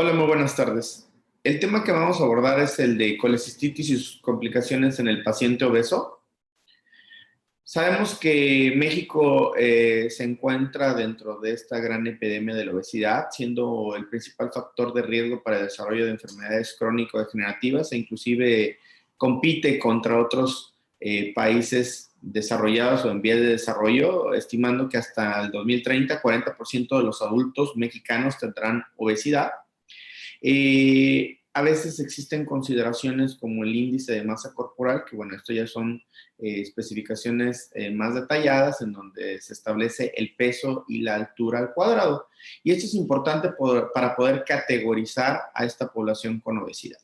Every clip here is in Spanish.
Hola, muy buenas tardes. El tema que vamos a abordar es el de colecistitis y sus complicaciones en el paciente obeso. Sabemos que México se encuentra dentro de esta gran epidemia de la obesidad, siendo el principal factor de riesgo para el desarrollo de enfermedades crónico-degenerativas e inclusive compite contra otros países desarrollados o en vías de desarrollo, estimando que hasta el 2030, 40% de los adultos mexicanos tendrán obesidad. A veces existen consideraciones como el índice de masa corporal, que bueno, esto ya son especificaciones más detalladas en donde se establece el peso y la altura al cuadrado. Y esto es importante para poder categorizar a esta población con obesidad.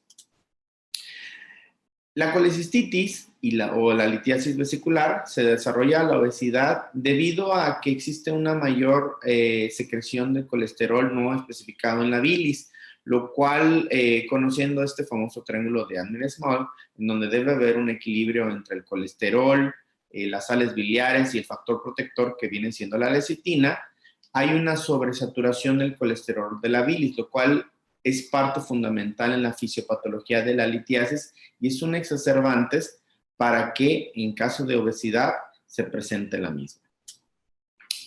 La colecistitis o la litiasis vesicular se desarrolla la obesidad debido a que existe una mayor secreción de colesterol no especificado en la bilis, lo cual, conociendo este famoso triángulo de Admin-Small, en donde debe haber un equilibrio entre el colesterol, las sales biliares y el factor protector que viene siendo la lecitina, hay una sobresaturación del colesterol de la bilis, lo cual es parte fundamental en la fisiopatología de la litiasis y es un exacerbante para que en caso de obesidad se presente la misma.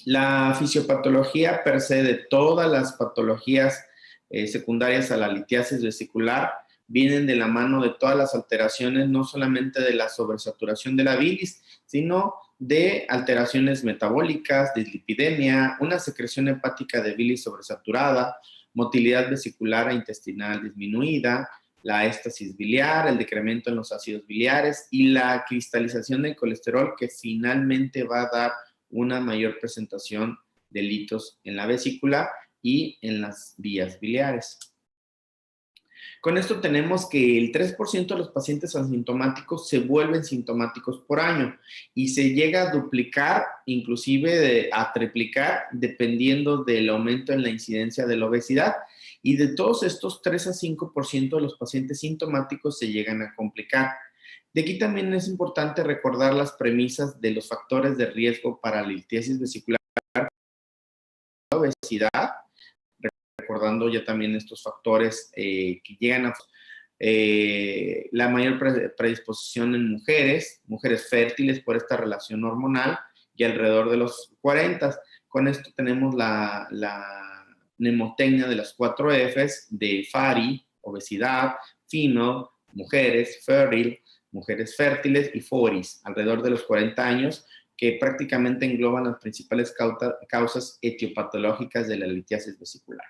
La fisiopatología per se de todas las patologías secundarias a la litiasis vesicular vienen de la mano de todas las alteraciones, no solamente de la sobresaturación de la bilis, sino de alteraciones metabólicas, dislipidemia, una secreción hepática de bilis sobresaturada, motilidad vesicular e intestinal disminuida, la éstasis biliar, el decremento en los ácidos biliares y la cristalización del colesterol que finalmente va a dar una mayor presentación de litos en la vesícula y en las vías biliares. Con esto tenemos que el 3% de los pacientes asintomáticos se vuelven sintomáticos por año y se llega a duplicar, inclusive a triplicar, dependiendo del aumento en la incidencia de la obesidad. Y de todos estos, 3 a 5% de los pacientes sintomáticos se llegan a complicar. De aquí también es importante recordar las premisas de los factores de riesgo para la litiasis vesicular, la obesidad, recordando ya también estos factores que llegan a la mayor predisposición en mujeres fértiles por esta relación hormonal y alrededor de los 40. Con esto tenemos la mnemotecnia de las 4 Fs de FARI, obesidad, FINO, mujeres, fértil, mujeres fértiles y FORIS, alrededor de los 40 años, que prácticamente engloban las principales causas etiopatológicas de la litiasis vesicular.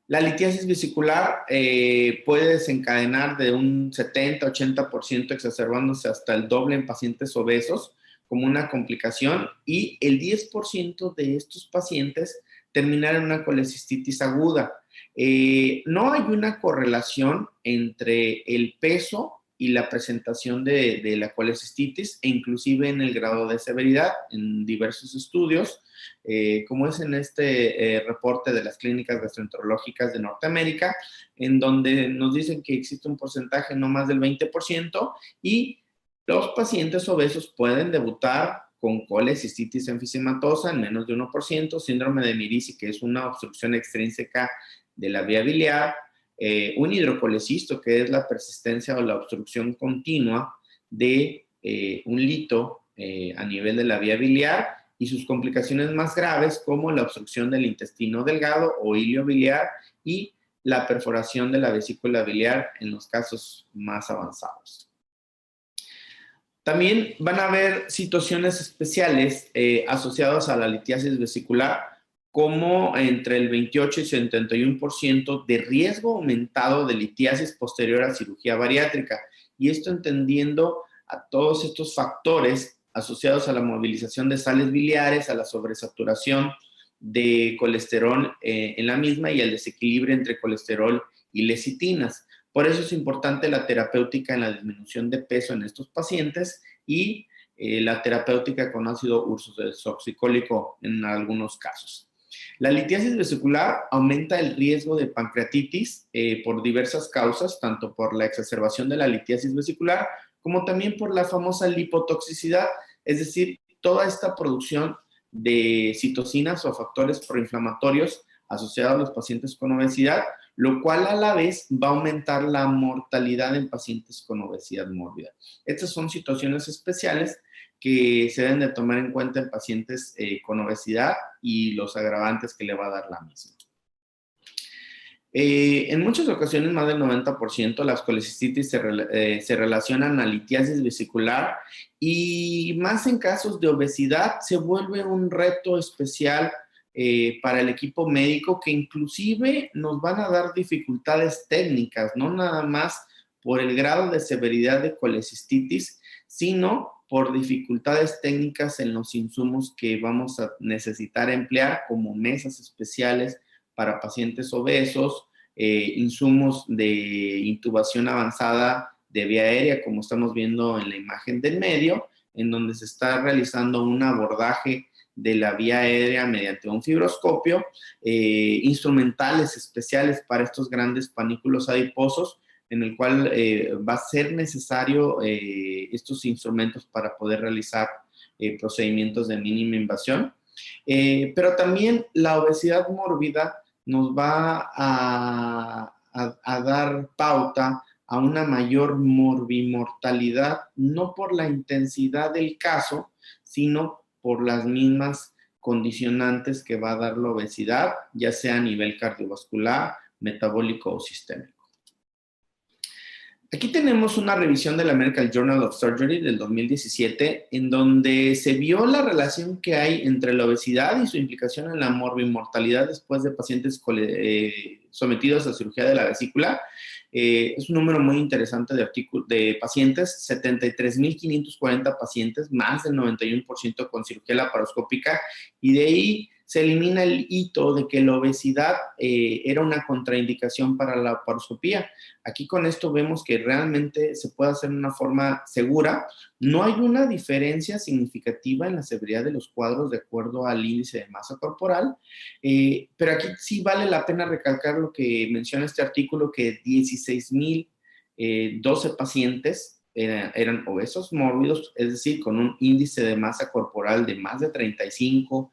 La litiasis vesicular puede desencadenar de un 70-80% exacerbándose hasta el doble en pacientes obesos como una complicación y el 10% de estos pacientes terminar en una colecistitis aguda. No hay una correlación entre el peso y la presentación de la colecistitis e inclusive en el grado de severidad en diversos estudios, como es en este reporte de las clínicas gastroenterológicas de Norteamérica, en donde nos dicen que existe un porcentaje no más del 20% y los pacientes obesos pueden debutar con colecistitis enfisematosa en menos de 1%, síndrome de Mirici, que es una obstrucción extrínseca de la vía biliar, un hidrocolecisto, que es la persistencia o la obstrucción continua de un lito a nivel de la vía biliar y sus complicaciones más graves como la obstrucción del intestino delgado o ilio biliar y la perforación de la vesícula biliar en los casos más avanzados. También van a haber situaciones especiales asociadas a la litiasis vesicular, como entre el 28 y 71% de riesgo aumentado de litiasis posterior a cirugía bariátrica. Y esto entendiendo a todos estos factores asociados a la movilización de sales biliares, a la sobresaturación de colesterol en la misma y al desequilibrio entre colesterol y lecitinas. Por eso es importante la terapéutica en la disminución de peso en estos pacientes y la terapéutica con ácido ursodesoxicólico en algunos casos. La litiasis vesicular aumenta el riesgo de pancreatitis por diversas causas, tanto por la exacerbación de la litiasis vesicular como también por la famosa lipotoxicidad, es decir, toda esta producción de citocinas o factores proinflamatorios asociado a los pacientes con obesidad, lo cual a la vez va a aumentar la mortalidad en pacientes con obesidad mórbida. Estas son situaciones especiales que se deben de tomar en cuenta en pacientes con obesidad y los agravantes que le va a dar la misma. En muchas ocasiones, más del 90%, las colecistitis se relacionan a litiasis vesicular y más en casos de obesidad se vuelve un reto especial para el equipo médico que inclusive nos van a dar dificultades técnicas, no nada más por el grado de severidad de colecistitis, sino por dificultades técnicas en los insumos que vamos a necesitar emplear, como mesas especiales para pacientes obesos, insumos de intubación avanzada de vía aérea, como estamos viendo en la imagen del medio, en donde se está realizando un abordaje de la vía aérea mediante un fibroscopio, instrumentales especiales para estos grandes panículos adiposos, en el cual va a ser necesario estos instrumentos para poder realizar procedimientos de mínima invasión. Pero también la obesidad mórbida nos va a dar pauta a una mayor morbimortalidad, no por la intensidad del caso, sino por las mismas condicionantes que va a dar la obesidad, ya sea a nivel cardiovascular, metabólico o sistémico. Aquí tenemos una revisión del American Journal of Surgery del 2017, en donde se vio la relación que hay entre la obesidad y su implicación en la morbimortalidad después de pacientes sometidos a cirugía de la vesícula. Es un número muy interesante de pacientes, 73.540 pacientes, más del 91% con cirugía laparoscópica, y de ahí se elimina el hito de que la obesidad era una contraindicación para la laparoscopía. Aquí con esto vemos que realmente se puede hacer de una forma segura. No hay una diferencia significativa en la severidad de los cuadros de acuerdo al índice de masa corporal, pero aquí sí vale la pena recalcar lo que menciona este artículo, que 16.012 pacientes eran obesos mórbidos, es decir, con un índice de masa corporal de más de 35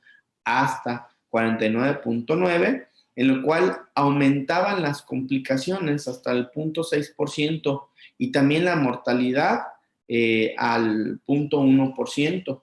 hasta 49.9, en lo cual aumentaban las complicaciones hasta el 0.6% y también la mortalidad al 0.1%,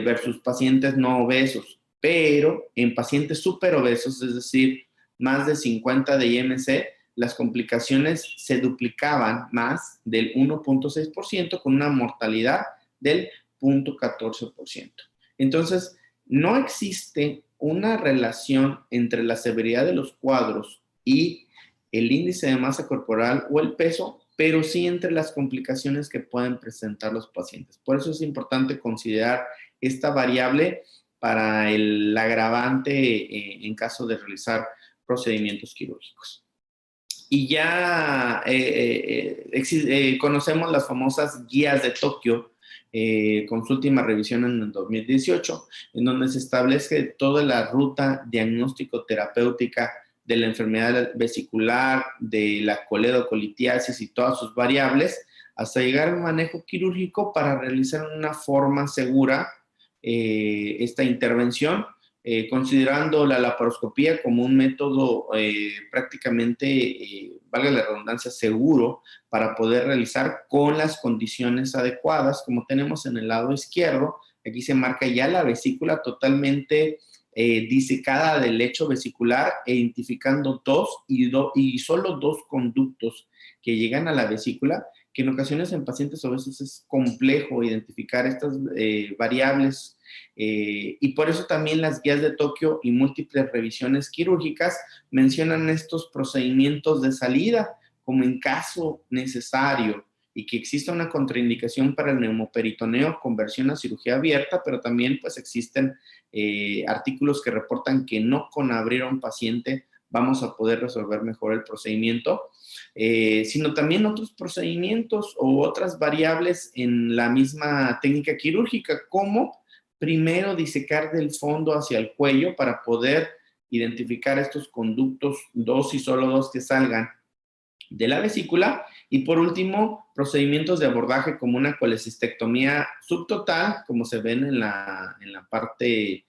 versus pacientes no obesos. Pero en pacientes superobesos, es decir, más de 50 de IMC, las complicaciones se duplicaban más del 1.6% con una mortalidad del 0.14%. Entonces, no existe una relación entre la severidad de los cuadros y el índice de masa corporal o el peso, pero sí entre las complicaciones que pueden presentar los pacientes. Por eso es importante considerar esta variable para el agravante en caso de realizar procedimientos quirúrgicos. Y ya conocemos las famosas guías de Tokio, con su última revisión en el 2018, en donde se establece toda la ruta diagnóstico-terapéutica de la enfermedad vesicular, de la coledocolitiasis y todas sus variables, hasta llegar al manejo quirúrgico para realizar de una forma segura esta intervención, considerando la laparoscopía como un método prácticamente, valga la redundancia, seguro para poder realizar con las condiciones adecuadas, como tenemos en el lado izquierdo. Aquí se marca ya la vesícula totalmente disecada del lecho vesicular, identificando y solo dos conductos que llegan a la vesícula, que en ocasiones en pacientes obesos es complejo identificar estas variables, y por eso también las guías de Tokio y múltiples revisiones quirúrgicas mencionan estos procedimientos de salida como en caso necesario, y que exista una contraindicación para el neumoperitoneo, conversión a cirugía abierta, pero también pues existen artículos que reportan que no con abrir a un paciente vamos a poder resolver mejor el procedimiento, sino también otros procedimientos o otras variables en la misma técnica quirúrgica, como primero disecar del fondo hacia el cuello para poder identificar estos conductos, dos y solo dos que salgan de la vesícula, y por último, procedimientos de abordaje como una colecistectomía subtotal, como se ven en la parte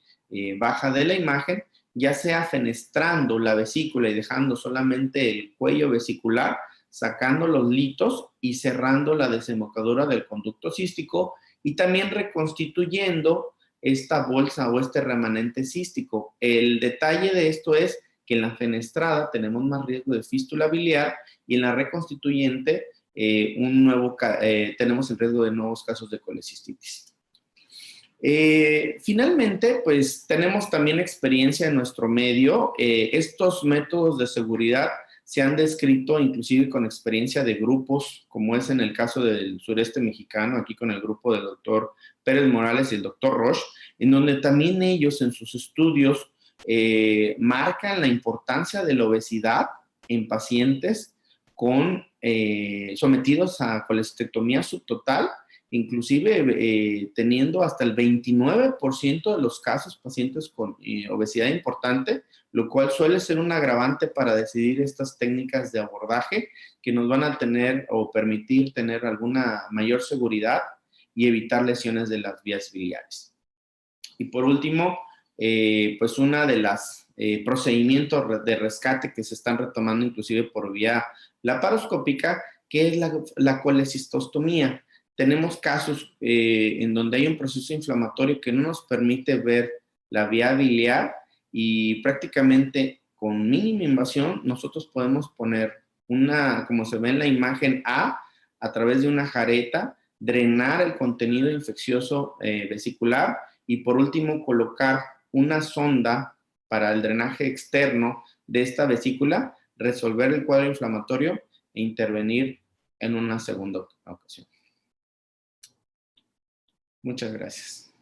baja de la imagen, ya sea fenestrando la vesícula y dejando solamente el cuello vesicular, sacando los litos y cerrando la desembocadura del conducto cístico y también reconstituyendo esta bolsa o este remanente cístico. El detalle de esto es que en la fenestrada tenemos más riesgo de fístula biliar y en la reconstituyente tenemos el riesgo de nuevos casos de colecistitis. Finalmente, pues tenemos también experiencia en nuestro medio. Estos métodos de seguridad se han descrito inclusive con experiencia de grupos, como es en el caso del sureste mexicano, aquí con el grupo del doctor Pérez Morales y el doctor Roche, en donde también ellos en sus estudios marcan la importancia de la obesidad en pacientes sometidos a colestectomía subtotal, inclusive teniendo hasta el 29% de los casos pacientes con obesidad importante, lo cual suele ser un agravante para decidir estas técnicas de abordaje que nos van a tener o permitir tener alguna mayor seguridad y evitar lesiones de las vías biliares. Y por último, pues una de las procedimientos de rescate que se están retomando inclusive por vía laparoscópica, que es la colecistostomía. Tenemos casos en donde hay un proceso inflamatorio que no nos permite ver la vía biliar y prácticamente con mínima invasión nosotros podemos poner como se ve en la imagen a través de una jareta, drenar el contenido infeccioso vesicular y por último colocar una sonda para el drenaje externo de esta vesícula, resolver el cuadro inflamatorio e intervenir en una segunda ocasión. Muchas gracias.